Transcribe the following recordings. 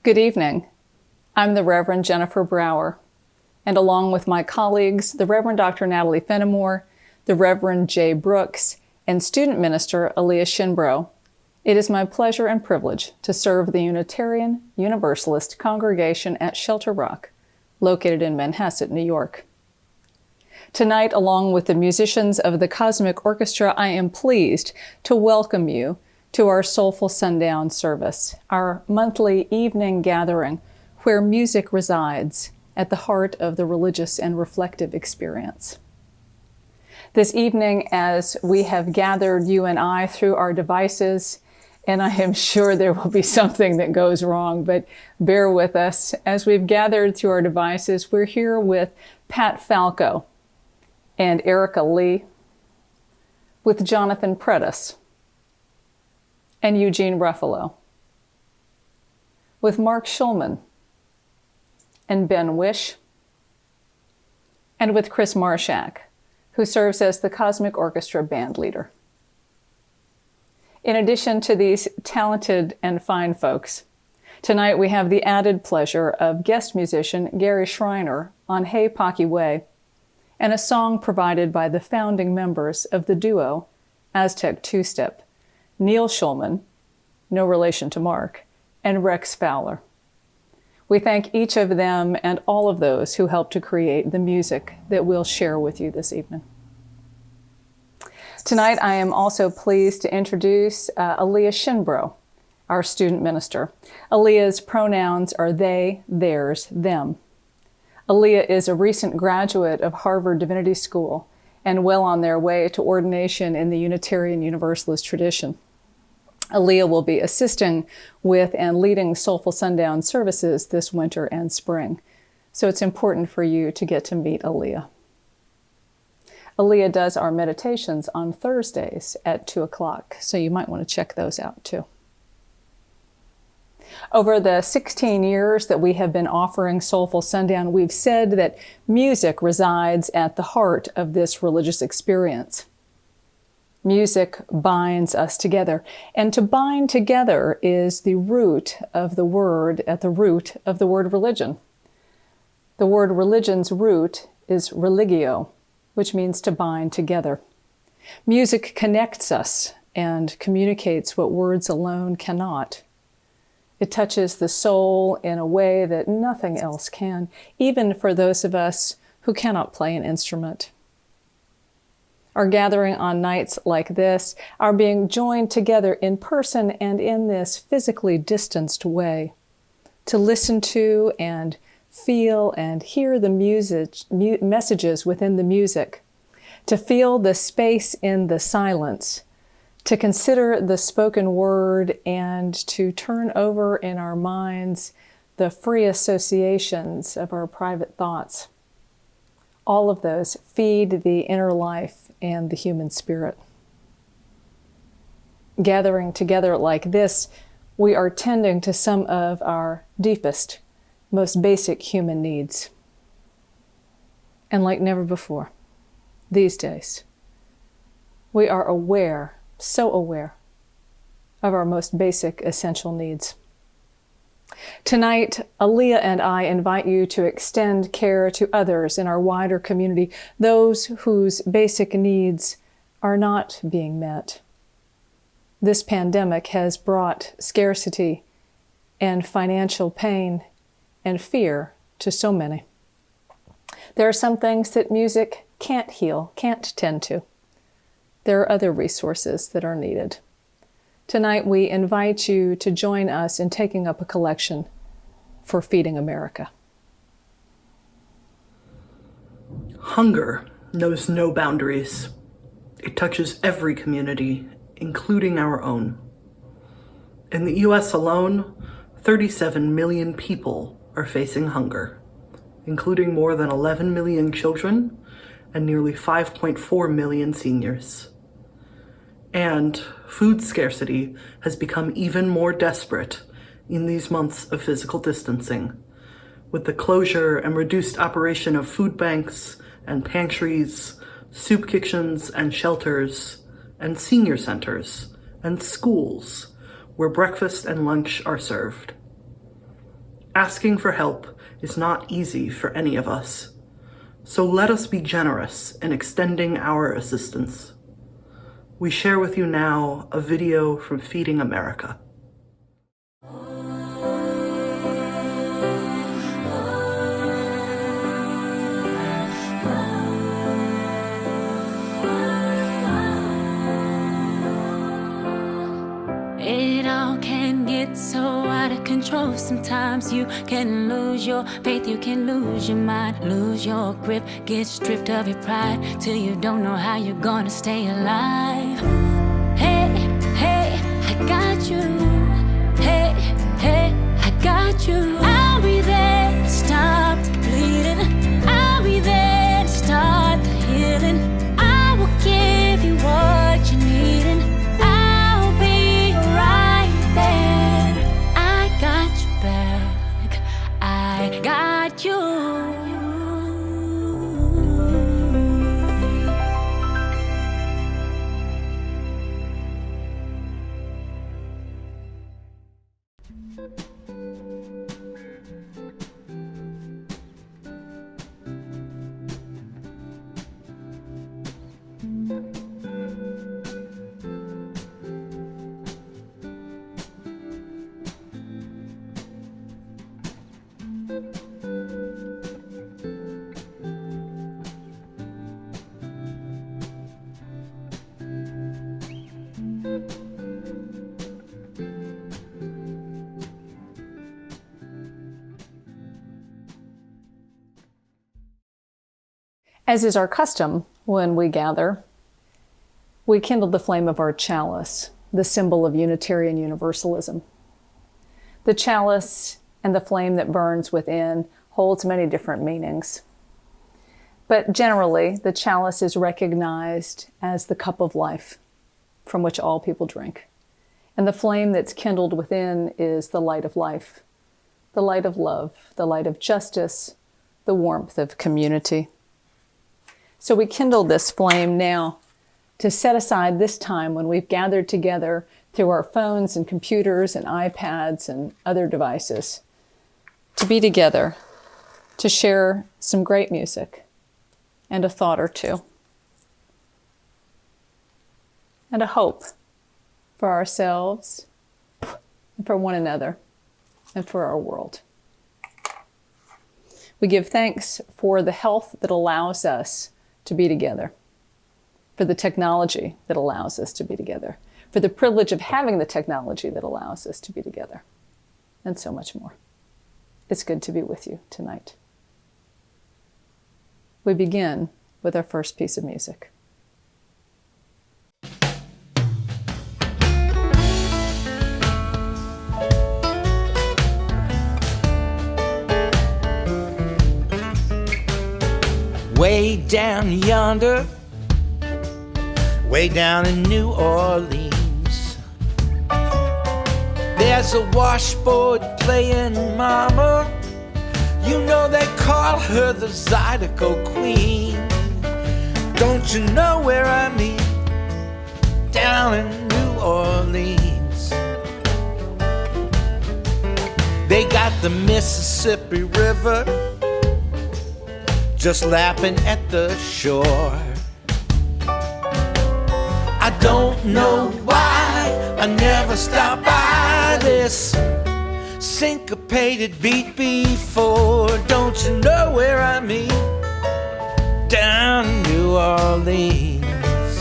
Good evening. I'm the Reverend Jennifer Brower, and along with my colleagues, the Reverend Dr. Natalie Fenimore, the Reverend Jay Brooks, and student minister Aaliyah Shinbro, it is my pleasure and privilege to serve the Unitarian Universalist congregation at Shelter Rock, located in Manhasset, New York. Tonight, along with the musicians of the Cosmic Orchestra, I am pleased to welcome you to our Soulful Sundown service, our monthly evening gathering where music resides at the heart of the religious and reflective experience. This evening, as we have gathered you and I through our devices, and I am sure there will be something that goes wrong, but bear with us. As we've gathered through our devices, we're here with Pat Falco and Erica Lee, with Jonathan Predis and Eugene Ruffalo, with Mark Schulman and Ben Wish, and with Chris Marshak, who serves as the Cosmic Orchestra band leader. In addition to these talented and fine folks, tonight we have the added pleasure of guest musician Gary Schreiner on Hey Pocky Way, and a song provided by the founding members of the duo Aztec Two-Step, Neil Schulman, no relation to Mark, and Rex Fowler. We thank each of them and all of those who helped to create the music that we'll share with you this evening. Tonight, I am also pleased to introduce Aaliyah Shinbro, our student minister. Aaliyah's pronouns are they, theirs, them. Aaliyah is a recent graduate of Harvard Divinity School and well on their way to ordination in the Unitarian Universalist tradition. Aaliyah will be assisting with and leading Soulful Sundown services this winter and spring, so it's important for you to get to meet Aaliyah. Aaliyah does our meditations on Thursdays at 2 o'clock, so you might want to check those out too. Over the 16 years that we have been offering Soulful Sundown, we've said that music resides at the heart of this religious experience. Music binds us together, and to bind together is the root of the word, at the root of the word religion. The word religion's root is religio, which means to bind together. Music connects us and communicates what words alone cannot. It touches the soul in a way that nothing else can, even for those of us who cannot play an instrument. Our gathering on nights like this, our being joined together in person and in this physically distanced way, to listen to and feel and hear the messages within the music, to feel the space in the silence, to consider the spoken word, and to turn over in our minds the free associations of our private thoughts. All of those feed the inner life and the human spirit. Gathering together like this, we are tending to some of our deepest, most basic human needs. And like never before, these days, we are aware, so aware, of our most basic essential needs. Tonight, Aaliyah and I invite you to extend care to others in our wider community, those whose basic needs are not being met. This pandemic has brought scarcity and financial pain and fear to so many. There are some things that music can't heal, can't tend to. There are other resources that are needed. Tonight, we invite you to join us in taking up a collection for Feeding America. Hunger knows no boundaries. It touches every community, including our own. In the U.S. alone, 37 million people are facing hunger, including more than 11 million children and nearly 5.4 million seniors. And food scarcity has become even more desperate in these months of physical distancing, with the closure and reduced operation of food banks and pantries, soup kitchens and shelters, and senior centers and schools where breakfast and lunch are served. Asking for help is not easy for any of us, so let us be generous in extending our assistance. We share with you now a video from Feeding America. It all can get so out of control. Sometimes you can lose your faith, you can lose your mind, lose your grip, get stripped of your pride, till you don't know how you're gonna stay alive. Hey, hey, I got you. Hey, hey, I got you. I'll be there to stop the bleeding. I'll be there to start the healing. I will give you what you need, and I'll be right there. I got your back. I got you. As is our custom when we gather, we kindle the flame of our chalice, the symbol of Unitarian Universalism. The chalice and the flame that burns within holds many different meanings. But generally, the chalice is recognized as the cup of life from which all people drink. And the flame that's kindled within is the light of life, the light of love, the light of justice, the warmth of community. So we kindle this flame now to set aside this time when we've gathered together through our phones and computers and iPads and other devices, to be together, to share some great music and a thought or two, and a hope for ourselves and for one another and for our world. We give thanks for the health that allows us to be together, for the technology that allows us to be together, for the privilege of having the technology that allows us to be together, and so much more. It's good to be with you tonight. We begin with our first piece of music. Way down yonder, way down in New Orleans, there's a washboard playing mama. You know they call her the Zydeco Queen. Don't you know where I mean? Down in New Orleans. They got the Mississippi River just lapping at the shore. I don't know why I never stopped by this syncopated beat before. Don't you know where I mean? Down in New Orleans.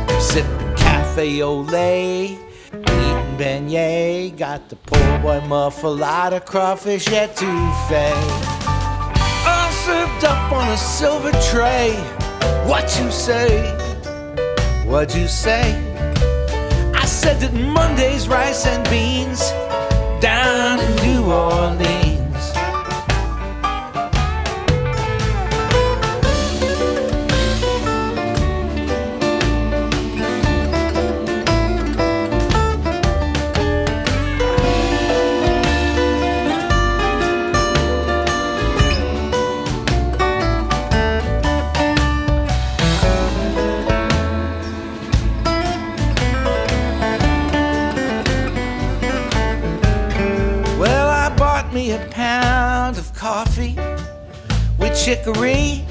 I'm sipping cafe au lait, eating beignet, got the poor boy muffalata, crawfish etouffee, all served up on a silver tray. What you say? What'd you say? I said that Monday's rice and beans down in New Orleans. me a pound of coffee with chicory.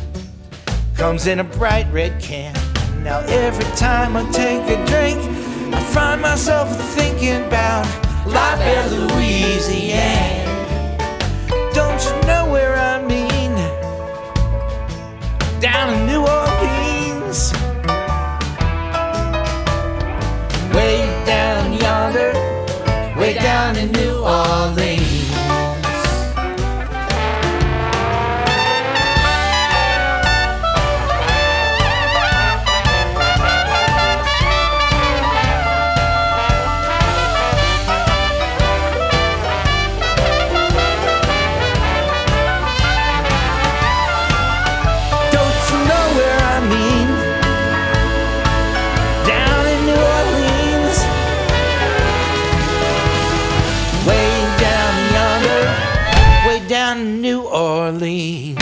Comes in a bright red can. Now every time I take a drink, I find myself thinking about La Belle Louisiane. Don't you know where I mean? Down in New Orleans. Way down yonder, way down in New Orleans. New Orleans.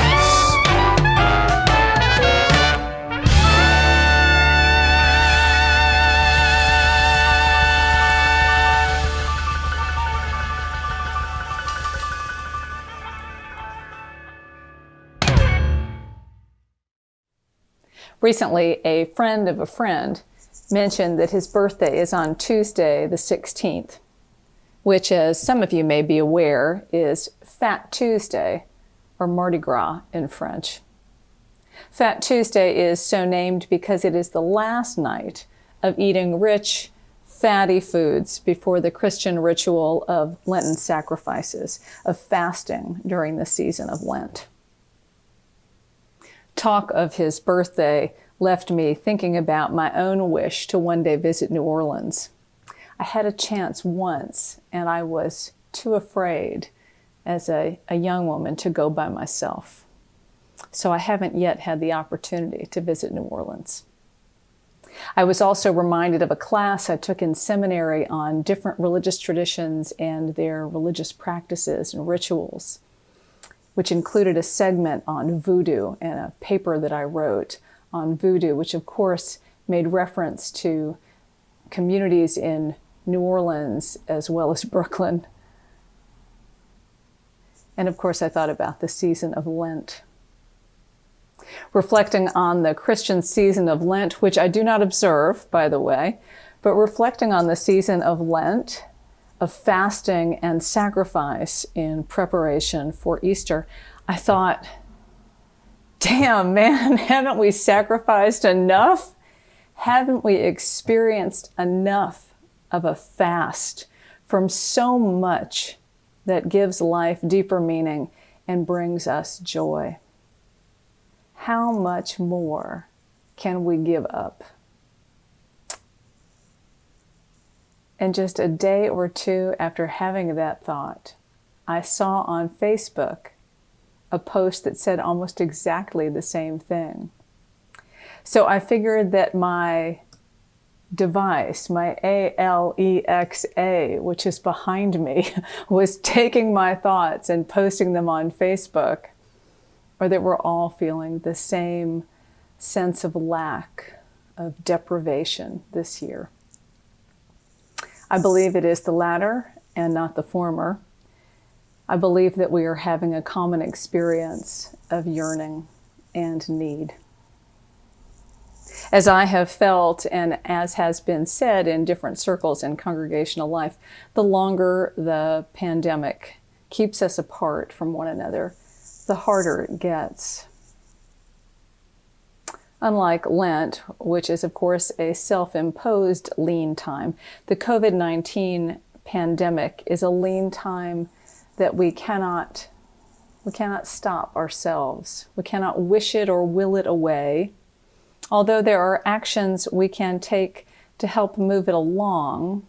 Recently, a friend of a friend mentioned that his birthday is on Tuesday, the 16th, which, as some of you may be aware, is Fat Tuesday, or Mardi Gras in French. Fat Tuesday is so named because it is the last night of eating rich, fatty foods before the Christian ritual of Lenten sacrifices, of fasting during the season of Lent. Talk of his birthday left me thinking about my own wish to one day visit New Orleans. I had a chance once, and I was too afraid as a young woman to go by myself. So I haven't yet had the opportunity to visit New Orleans. I was also reminded of a class I took in seminary on different religious traditions and their religious practices and rituals, which included a segment on voodoo and a paper that I wrote on voodoo, which of course made reference to communities in New Orleans as well as Brooklyn. And of course, I thought about the season of Lent. Reflecting on the Christian season of Lent, which I do not observe, by the way, but reflecting on the season of Lent, of fasting and sacrifice in preparation for Easter, I thought, damn, man, haven't we sacrificed enough? Haven't we experienced enough of a fast from so much that gives life deeper meaning and brings us joy? How much more can we give up? And just a day or two after having that thought, I saw on Facebook a post that said almost exactly the same thing. So I figured that my device, my Alexa, which is behind me, was taking my thoughts and posting them on Facebook, or that we're all feeling the same sense of lack, of deprivation this year. I believe it is the latter and not the former. I believe that we are having a common experience of yearning and need. As I have felt, and as has been said in different circles in congregational life, the longer the pandemic keeps us apart from one another, the harder it gets. Unlike Lent, which is of course a self-imposed lean time, the COVID-19 pandemic is a lean time that we cannot stop ourselves. We cannot wish it or will it away. Although there are actions we can take to help move it along,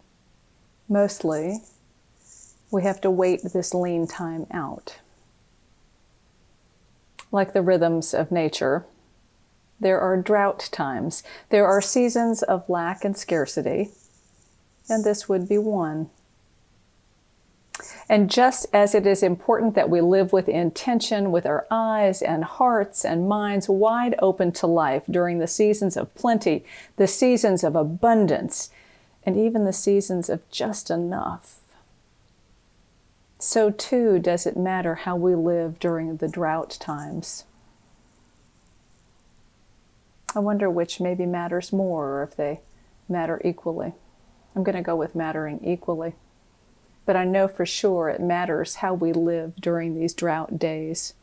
mostly we have to wait this lean time out. Like the rhythms of nature, there are drought times. There are seasons of lack and scarcity, and this would be one. And just as it is important that we live with intention, with our eyes and hearts and minds wide open to life during the seasons of plenty, the seasons of abundance, and even the seasons of just enough, so too does it matter how we live during the drought times. I wonder which maybe matters more, or if they matter equally. I'm going to go with mattering equally. But I know for sure it matters how we live during these drought days.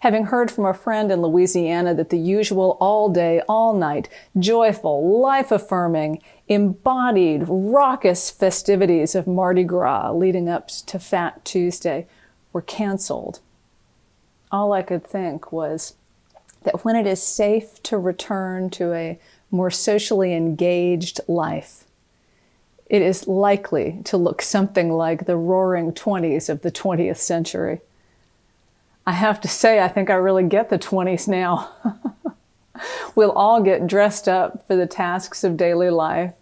Having heard from a friend in Louisiana that the usual all-day, all-night, joyful, life-affirming, embodied, raucous festivities of Mardi Gras leading up to Fat Tuesday were canceled, all I could think was that when it is safe to return to a more socially engaged life, it is likely to look something like the roaring 20s of the 20th century. I have to say, I think I really get the 20s now. We'll all get dressed up for the tasks of daily life.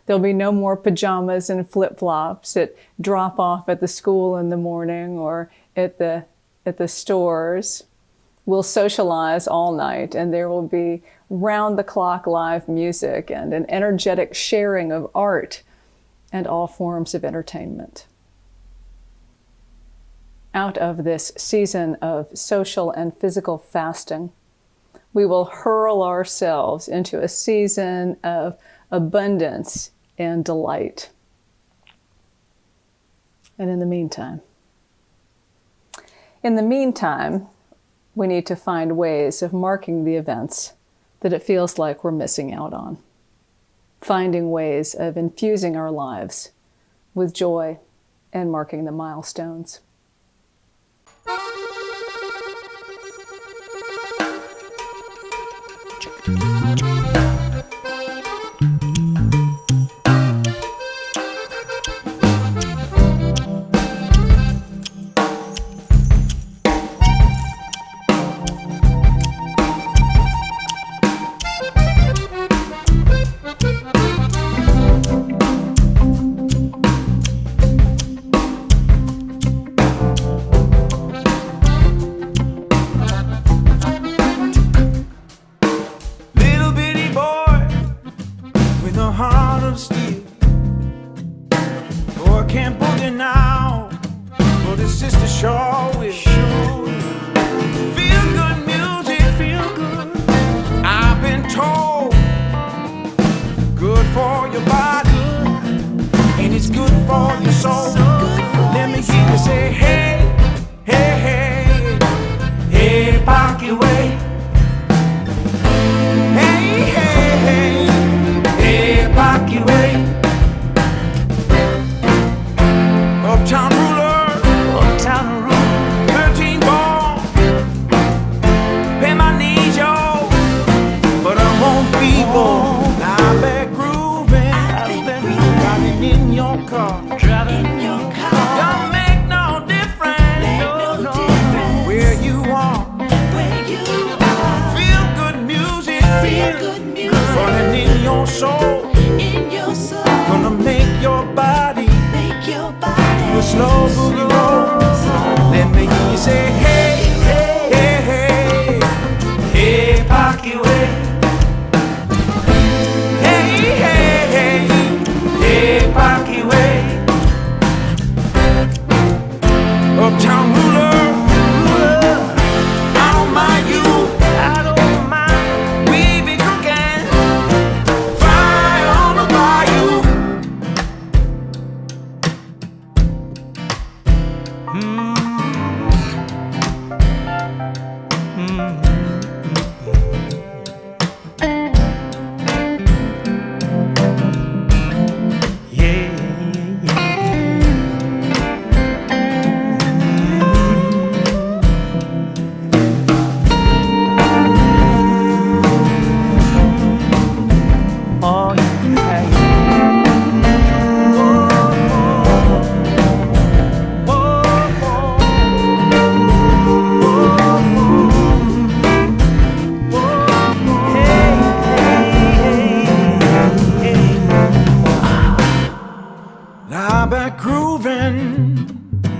There'll be no more pajamas and flip-flops at drop-off at the school in the morning or at the stores. We'll socialize all night, and there will be round-the-clock live music and an energetic sharing of art and all forms of entertainment. Out of this season of social and physical fasting, we will hurl ourselves into a season of abundance and delight. And in the meantime, we need to find ways of marking the events that it feels like we're missing out on. Finding ways of infusing our lives with joy and marking the milestones.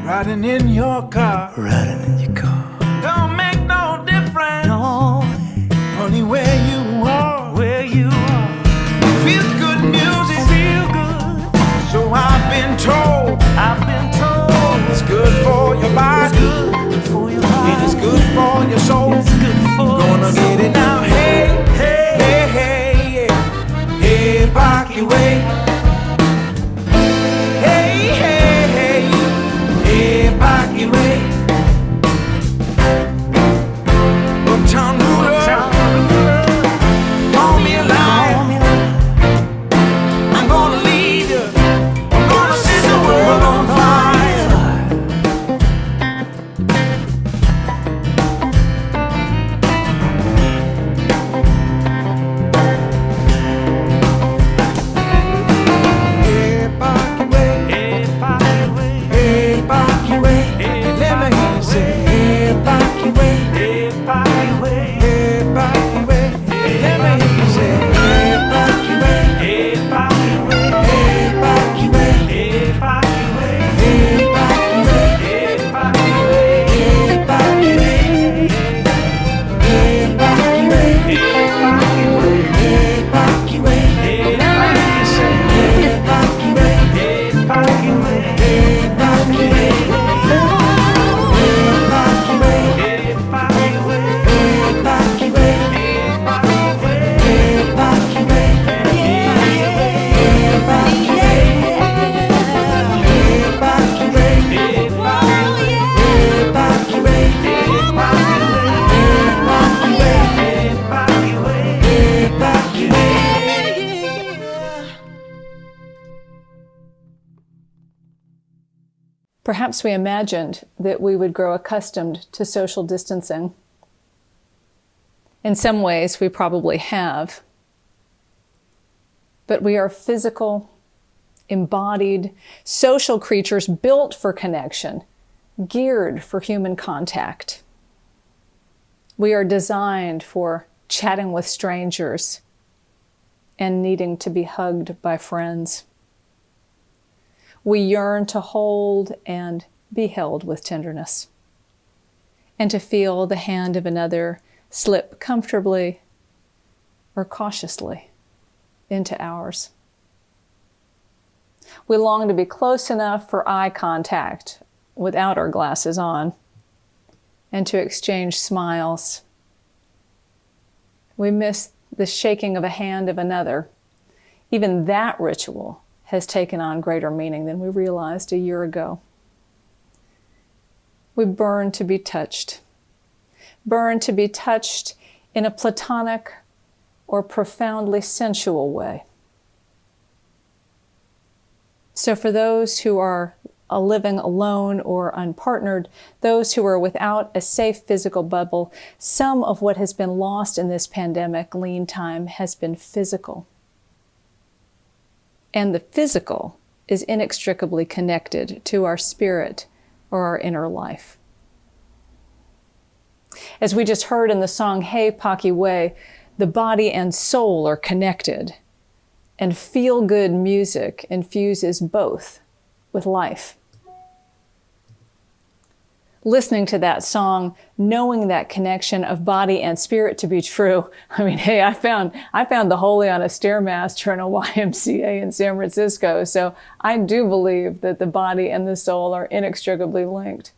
Riding in your car. Riding in your car. Don't make no difference. No. Only where you are. Where you are. Feel good music. Feel good. So I've been told. I've been told. Perhaps we imagined that we would grow accustomed to social distancing. In some ways, we probably have. But we are physical, embodied, social creatures built for connection, geared for human contact. We are designed for chatting with strangers and needing to be hugged by friends. We yearn to hold and be held with tenderness, and to feel the hand of another slip comfortably or cautiously into ours. We long to be close enough for eye contact without our glasses on, and to exchange smiles. We miss the shaking of a hand of another. Even that ritual has taken on greater meaning than we realized a year ago. We burn to be touched in a platonic or profoundly sensual way. So for those who are living alone or unpartnered, those who are without a safe physical bubble, some of what has been lost in this pandemic lean time has been physical. And the physical is inextricably connected to our spirit or our inner life. As we just heard in the song, Hey Paki Way, the body and soul are connected, and feel-good music infuses both with life. Listening to that song, knowing that connection of body and spirit to be true. I mean, hey, I found the Holy on a Stairmaster in a YMCA in San Francisco, so I do believe that the body and the soul are inextricably linked.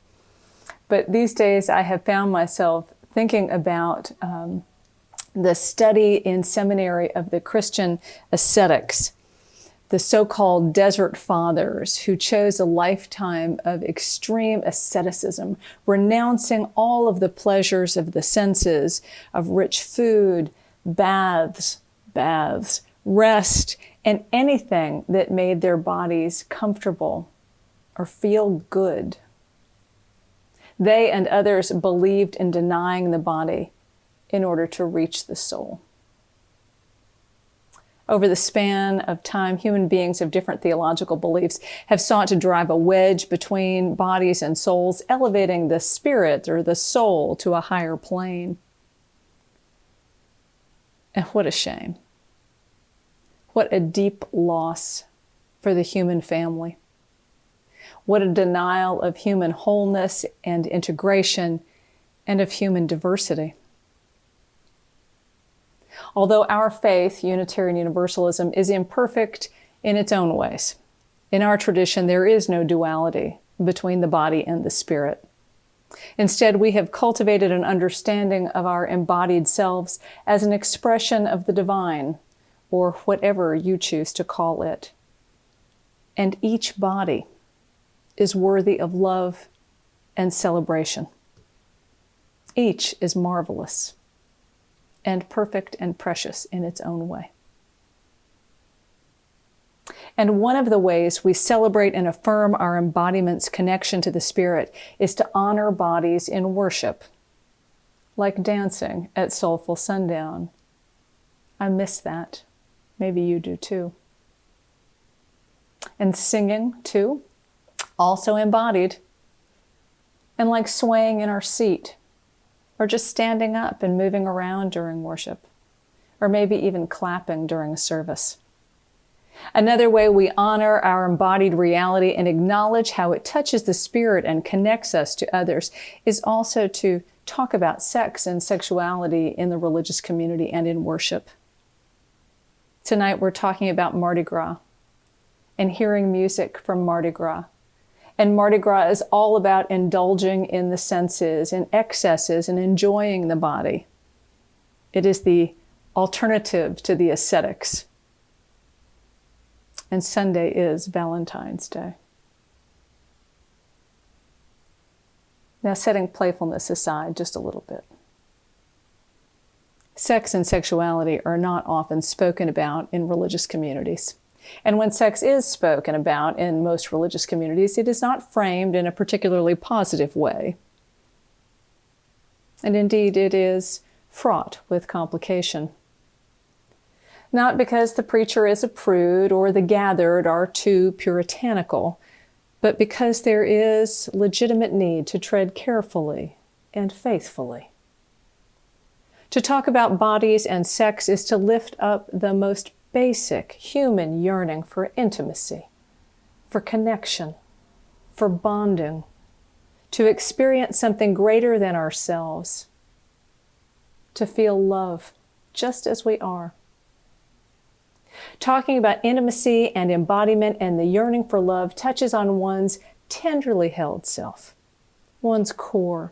But these days I have found myself thinking about the study in seminary of the Christian ascetics, the so-called desert fathers who chose a lifetime of extreme asceticism, renouncing all of the pleasures of the senses, of rich food, baths, rest, and anything that made their bodies comfortable or feel good. They and others believed in denying the body in order to reach the soul. Over the span of time, human beings of different theological beliefs have sought to drive a wedge between bodies and souls, elevating the spirit or the soul to a higher plane. And what a shame. What a deep loss for the human family. What a denial of human wholeness and integration and of human diversity. Although our faith, Unitarian Universalism, is imperfect in its own ways, in our tradition there is no duality between the body and the spirit. Instead, we have cultivated an understanding of our embodied selves as an expression of the divine, or whatever you choose to call it. And each body is worthy of love and celebration. Each is marvelous and perfect and precious in its own way. And one of the ways we celebrate and affirm our embodiment's connection to the Spirit is to honor bodies in worship, like dancing at Soulful Sundown. I miss that. Maybe you do too. And singing too, also embodied, and like swaying in our seat, or just standing up and moving around during worship, or maybe even clapping during a service. Another way we honor our embodied reality and acknowledge how it touches the spirit and connects us to others is also to talk about sex and sexuality in the religious community and in worship. Tonight we're talking about Mardi Gras and hearing music from Mardi Gras. And Mardi Gras is all about indulging in the senses, in excesses, and enjoying the body. It is the alternative to the ascetics. And Sunday is Valentine's Day. Now, setting playfulness aside just a little bit. Sex and sexuality are not often spoken about in religious communities. And when sex is spoken about in most religious communities, it is not framed in a particularly positive way. And indeed, it is fraught with complication. Not because the preacher is a prude or the gathered are too puritanical, but because there is legitimate need to tread carefully and faithfully. To talk about bodies and sex is to lift up the most basic human yearning for intimacy, for connection, for bonding, to experience something greater than ourselves, to feel love just as we are. Talking about intimacy and embodiment and the yearning for love touches on one's tenderly held self, one's core,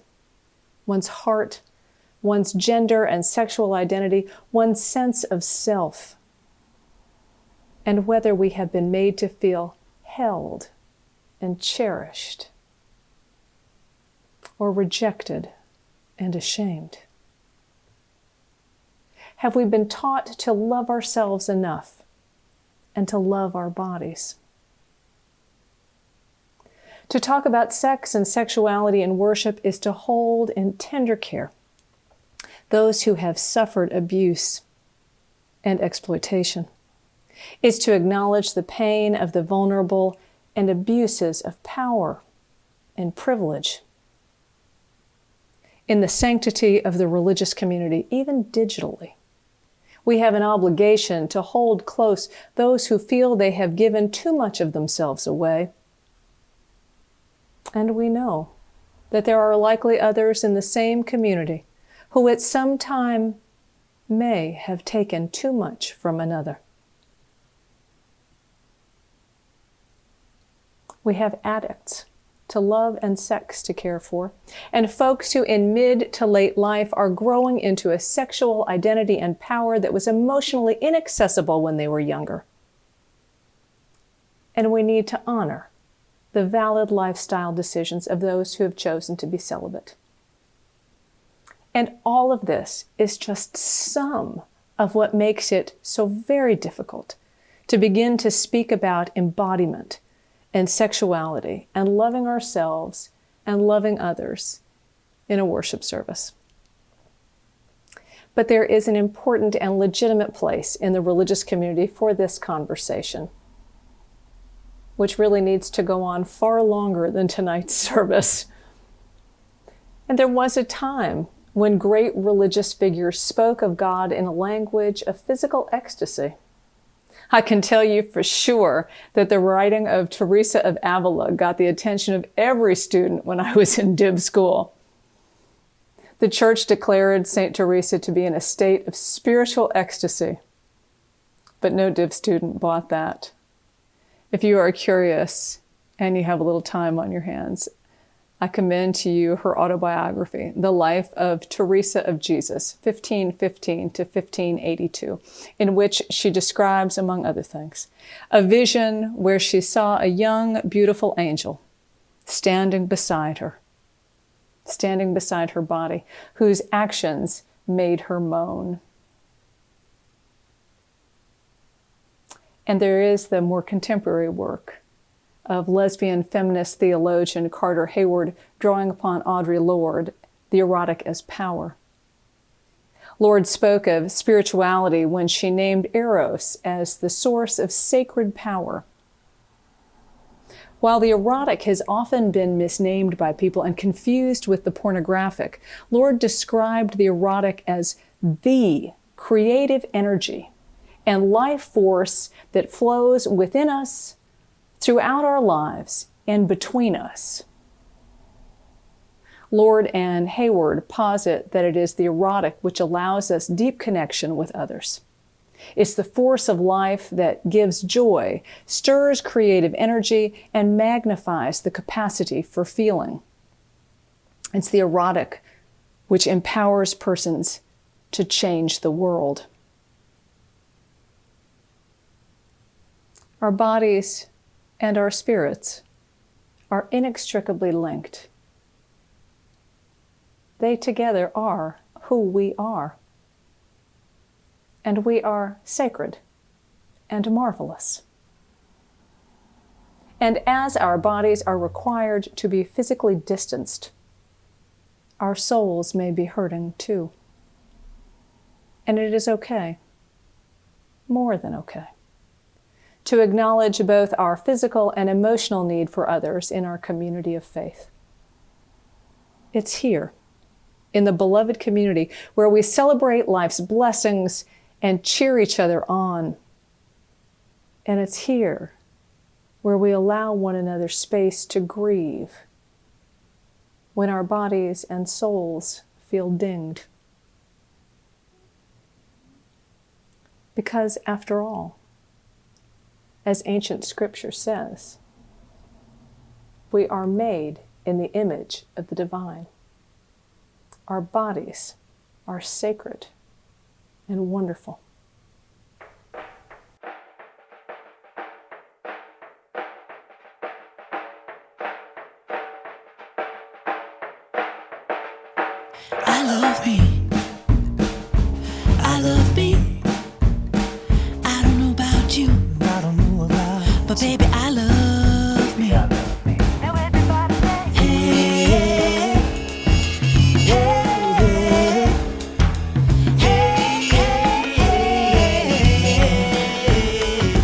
one's heart, one's gender and sexual identity, one's sense of self, and whether we have been made to feel held and cherished, or rejected and ashamed. Have we been taught to love ourselves enough and to love our bodies? To talk about sex and sexuality in worship is to hold in tender care those who have suffered abuse and exploitation. Is to acknowledge the pain of the vulnerable and abuses of power and privilege. In the sanctity of the religious community, even digitally, we have an obligation to hold close those who feel they have given too much of themselves away. And we know that there are likely others in the same community who at some time may have taken too much from another. We have addicts to love and sex to care for, and folks who in mid to late life are growing into a sexual identity and power that was emotionally inaccessible when they were younger. And we need to honor the valid lifestyle decisions of those who have chosen to be celibate. And all of this is just some of what makes it so very difficult to begin to speak about embodiment and sexuality and loving ourselves and loving others in a worship service. But there is an important and legitimate place in the religious community for this conversation, which really needs to go on far longer than tonight's service. And there was a time when great religious figures spoke of God in a language of physical ecstasy. I can tell you for sure that the writing of Teresa of Avila got the attention of every student when I was in Div school. The church declared St. Teresa to be in a state of spiritual ecstasy, but no Div student bought that. If you are curious and you have a little time on your hands, I commend to you her autobiography, The Life of Teresa of Jesus, 1515 to 1582, in which she describes, among other things, a vision where she saw a young, beautiful angel standing beside her body, whose actions made her moan. And there is the more contemporary work of lesbian feminist theologian Carter Hayward drawing upon Audre Lorde, The Erotic as Power. Lorde spoke of spirituality when she named Eros as the source of sacred power. While the erotic has often been misnamed by people and confused with the pornographic, Lorde described the erotic as the creative energy and life force that flows within us, throughout our lives, and between us. Lorde and Hayward posit that it is the erotic which allows us deep connection with others. It's the force of life that gives joy, stirs creative energy, and magnifies the capacity for feeling. It's the erotic which empowers persons to change the world. Our bodies and our spirits are inextricably linked. They together are who we are. And we are sacred and marvelous. And as our bodies are required to be physically distanced, our souls may be hurting too. And it is okay, more than okay, to acknowledge both our physical and emotional need for others in our community of faith. It's here, in the beloved community, where we celebrate life's blessings and cheer each other on. And it's here where we allow one another space to grieve when our bodies and souls feel dinged. Because after all, as ancient scripture says, we are made in the image of the divine. Our bodies are sacred and wonderful. I love me. I love me. I don't know about you, but baby, I love me. Now everybody say, hey, hey, hey, hey, hey.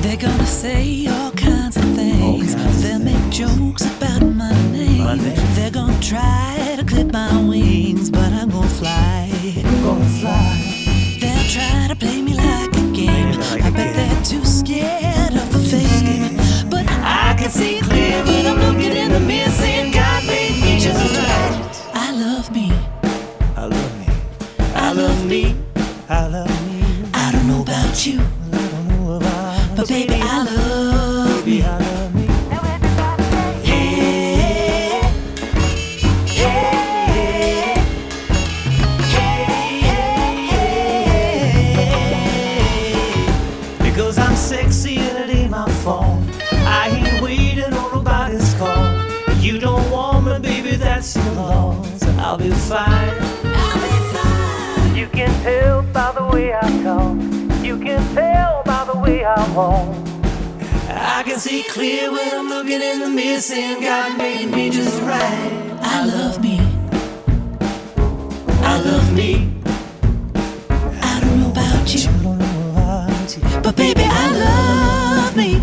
They're gonna say all kinds of things. They'll make jokes about my name. They're gonna try to clip my wings, but I'm gonna fly. They'll try to play me like a game. I bet they're too scared of the fame. But I can see clear when I'm looking in the mirror, saying God made me just right. I love me. I love me. I love me. I love me. I don't know about you, but baby, I love me. I love me. Hey, hey, hey. Because I'm sexy and it ain't my fault. I ain't waiting on nobody's call. You don't want me, baby, that's your loss. I'll be fine. I'll be fine. You can tell by the way I talk. You can tell by the way I walk. I can see clear when I'm looking in the mirror, saying God made me just right. I love me. I love me. I don't know about you, but baby, I love me.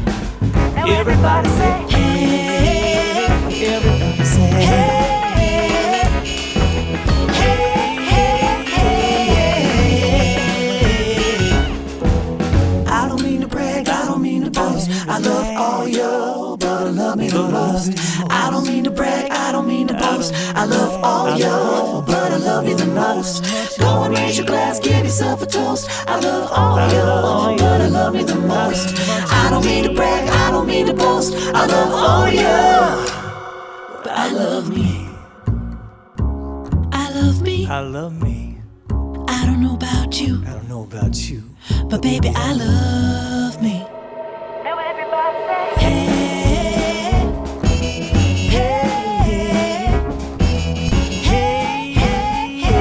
Everybody say, Hey, everybody say, hey, hey, hey. I don't mean to brag, I don't mean to boast. I love all you, but I love me the most. I don't mean to brag, I don't mean to boast. I love all y'all, but I love you the most. Go and raise your glass, give yourself a toast. I love all y'all, but I love you the most. I don't mean to brag, I don't mean to boast. I love all y'all, but I love me. I love me. I love me. I don't know about you, I don't know about you. but baby, I love me. Now everybody say, Hey, hey, hey, hey, hey.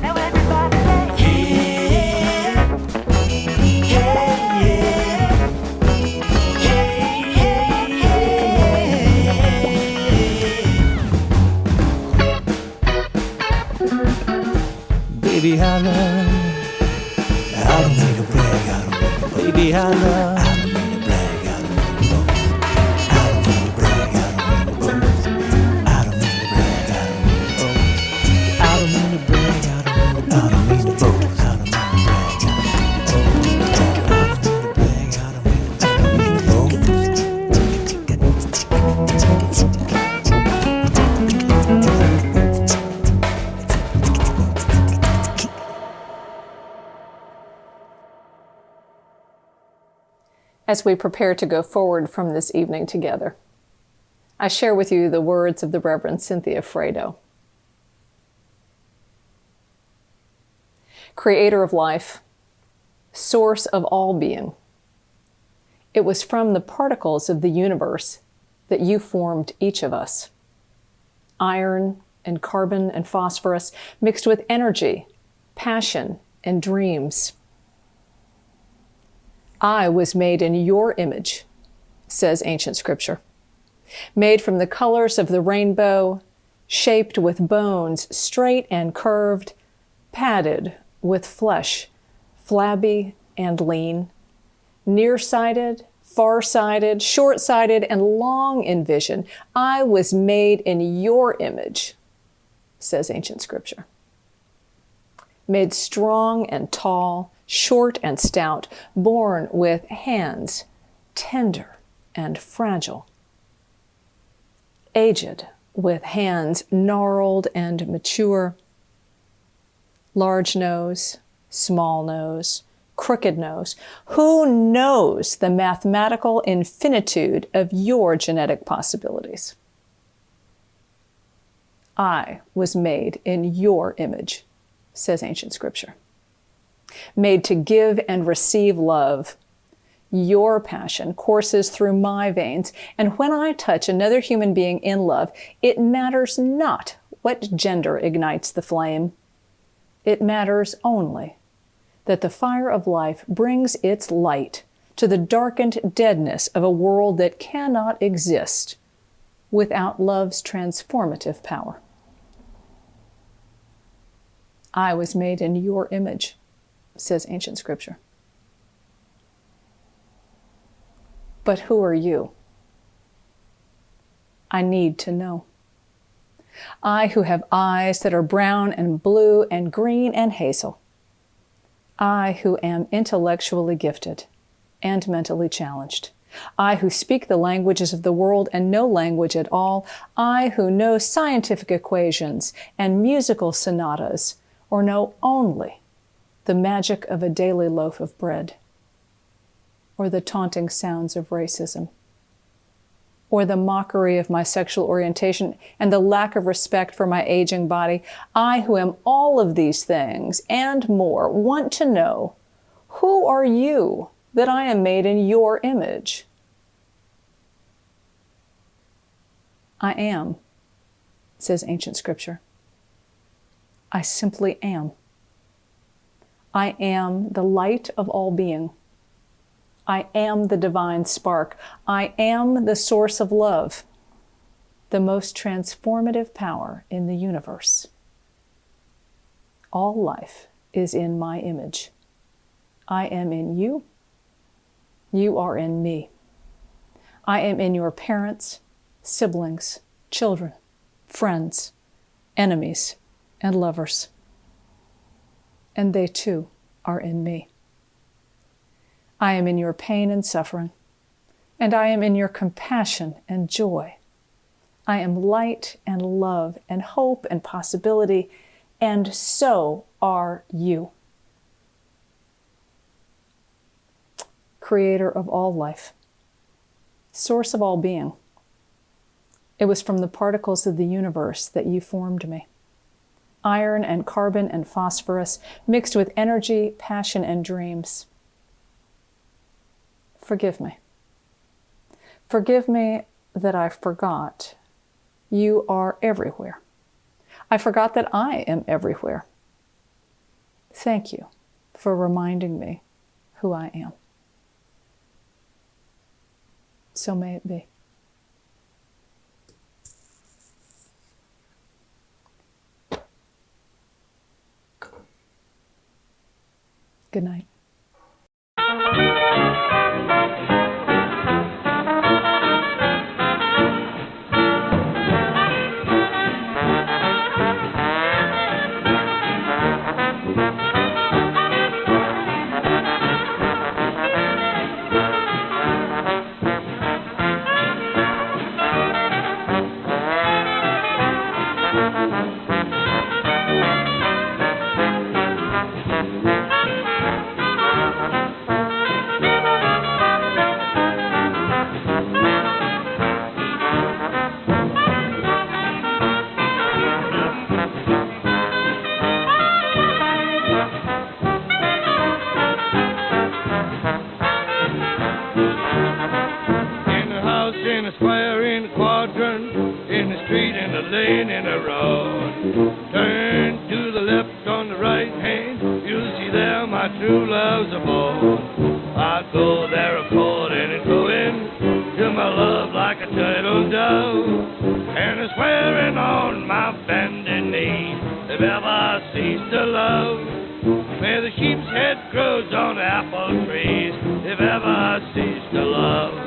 now everybody say, Hey, Baby, I love. I don't mean to brag, I don't mean to. Baby, I love. I don't mean to brag, I don't mean to boast. I don't mean to brag, I don't mean to boast. I don't mean to brag, I don't mean to boast. I don't mean to brag, I don't mean to boast. I don't mean to brag, I don't mean to As we prepare to go forward from this evening together, I share with you the words of the Reverend Cynthia Fredo. Creator of life, source of all being, it was from the particles of the universe that you formed each of us. Iron and carbon and phosphorus mixed with energy, passion, and dreams. I was made in your image, says ancient scripture. Made from the colors of the rainbow, shaped with bones straight and curved, padded with flesh, flabby and lean, nearsighted, far-sighted, short-sighted, and long in vision. I was made in your image, says ancient scripture. Made strong and tall, short and stout, born with hands tender and fragile, aged with hands gnarled and mature, large nose, small nose, crooked nose. Who knows the mathematical infinitude of your genetic possibilities? I was made in your image, says ancient scripture. Made to give and receive love. Your passion courses through my veins, and when I touch another human being in love, it matters not what gender ignites the flame. It matters only that the fire of life brings its light to the darkened deadness of a world that cannot exist without love's transformative power. I was made in your image, says ancient scripture. But who are you? I need to know. I who have eyes that are brown and blue and green and hazel. I who am intellectually gifted and mentally challenged. I who speak the languages of the world and no language at all. I who know scientific equations and musical sonatas, or know only the magic of a daily loaf of bread, or the taunting sounds of racism, or the mockery of my sexual orientation and the lack of respect for my aging body. I who am all of these things and more want to know, who are you that I am made in your image? I am, says ancient scripture. I simply am. I am the light of all being. I am the divine spark. I am the source of love, the most transformative power in the universe. All life is in my image. I am in you. You are in me. I am in your parents, siblings, children, friends, enemies, and lovers. And they too are in me. I am in your pain and suffering, and I am in your compassion and joy. I am light and love and hope and possibility, and so are you. Creator of all life, source of all being. It was from the particles of the universe that you formed me. Iron and carbon and phosphorus mixed with energy, passion, and dreams. Forgive me. Forgive me that I forgot you are everywhere. I forgot that I am everywhere. Thank you for reminding me who I am. So may it be. Good night. True love's aboard. I go there a-courting and going to my love like a turtle dove, and a swearing on my bended knee, if ever I cease to love, where the sheep's head grows on apple trees, if ever I cease to love,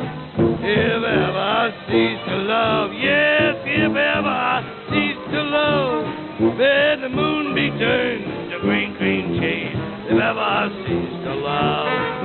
if ever I cease to love, yes, if ever I cease to love, where the moon be turned to green, green shade, if ever I cease to love.